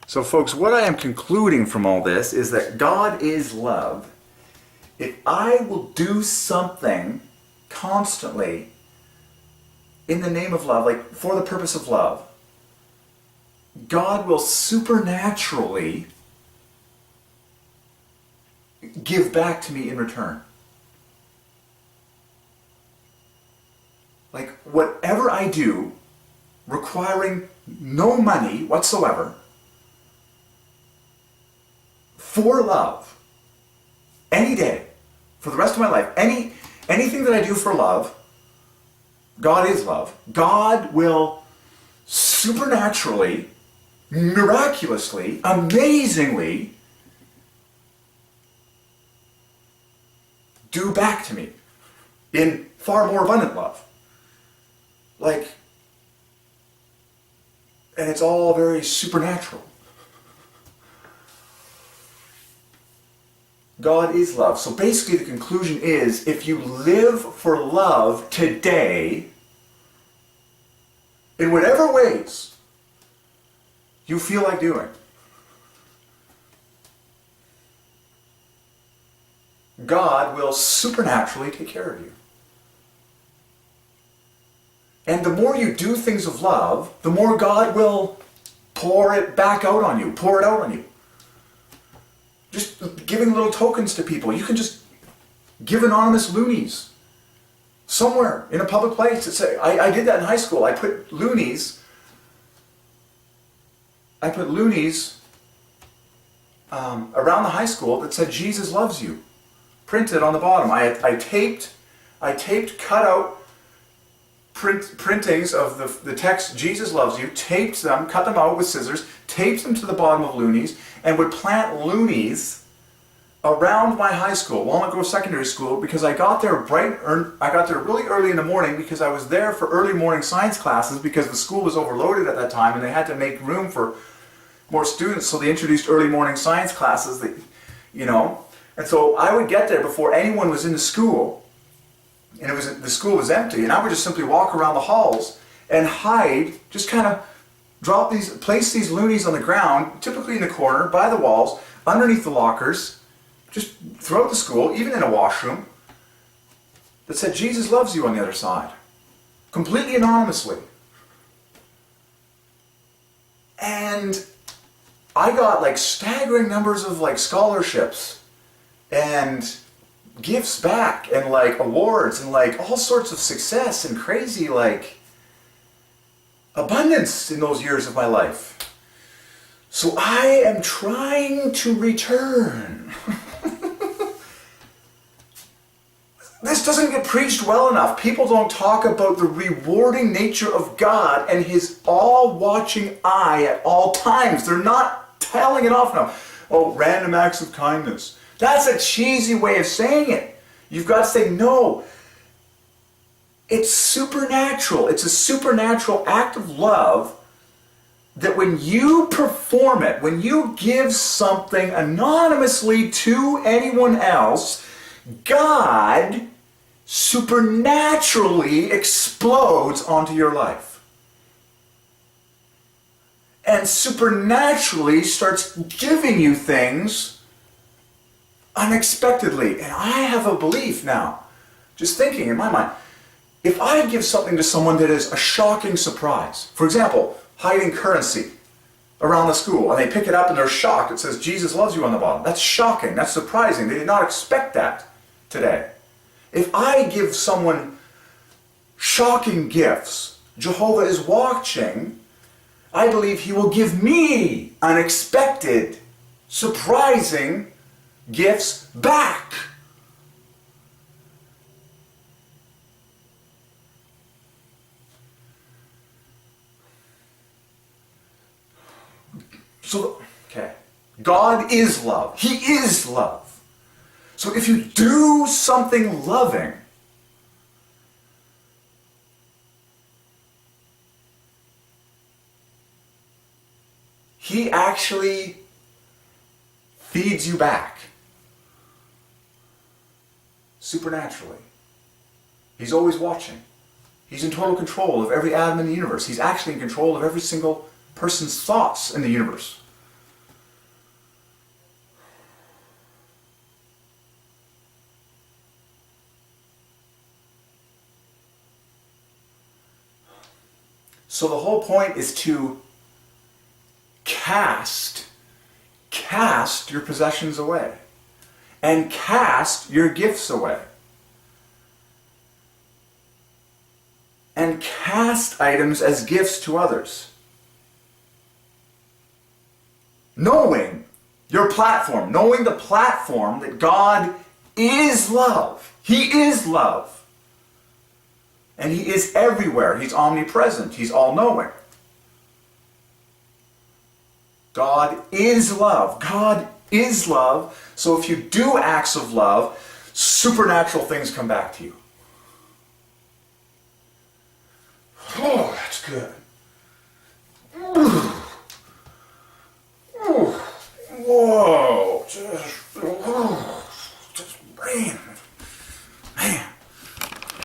So folks, what I am concluding from all this is that God is love. If I will do something constantly in the name of love, like for the purpose of love, God will supernaturally give back to me in return. Like whatever I do, requiring no money whatsoever, for love, any day, for the rest of my life, anything that I do for love, God is love. God will supernaturally, miraculously, amazingly do back to me in far more abundant love. Like, and it's all very supernatural. God is love. So basically the conclusion is, if you live for love today, in whatever ways you feel like doing, God will supernaturally take care of you. And the more you do things of love, the more God will pour it back out on you, pour it out on you. Just giving little tokens to people. You can just give anonymous loonies somewhere in a public place. I did that in high school. I put loonies around the high school that said Jesus loves you, printed on the bottom. I taped cutout printings of the text Jesus loves you, taped them, cut them out with scissors, taped them to the bottom of loonies, and would plant loonies around my high school, Walnut Grove Secondary School, because I got there really early in the morning, because I was there for early morning science classes, because the school was overloaded at that time and they had to make room for more students, so they introduced early morning science classes, and so I would get there before anyone was in the school, and the school was empty, and I would just simply walk around the halls and hide, just kind of place these loonies on the ground, typically in the corner, by the walls, underneath the lockers, just throughout the school, even in a washroom, that said Jesus loves you on the other side, completely anonymously. And I got like staggering numbers of like scholarships and gifts back and like awards and like all sorts of success and crazy like abundance in those years of my life. So I am trying to return. This doesn't get preached well enough. People don't talk about the rewarding nature of God and His all-watching eye at all times. They're not telling it off now. Oh, random acts of kindness. That's a cheesy way of saying it. You've got to say, no, it's supernatural. It's a supernatural act of love that when you perform it, when you give something anonymously to anyone else, God supernaturally explodes onto your life. And supernaturally starts giving you things unexpectedly. And I have a belief now, just thinking in my mind, if I give something to someone that is a shocking surprise, for example, hiding currency around the school, and they pick it up and they're shocked, it says Jesus loves you on the bottom. That's shocking, that's surprising. They did not expect that today. If I give someone shocking gifts, Jehovah is watching, I believe He will give me unexpected, surprising gifts back. So, okay, God is love. He is love. So if you do something loving, He actually feeds you back supernaturally. He's always watching. He's in total control of every atom in the universe. He's actually in control of every single person's thoughts in the universe. So the whole point is to cast your possessions away and cast your gifts away. And cast items as gifts to others. Knowing your platform, knowing the platform that God is love. He is love. And He is everywhere. He's omnipresent. He's all-knowing. God is love. God is love. So if you do acts of love, supernatural things come back to you. Oh, that's good. Whoa. Just brain.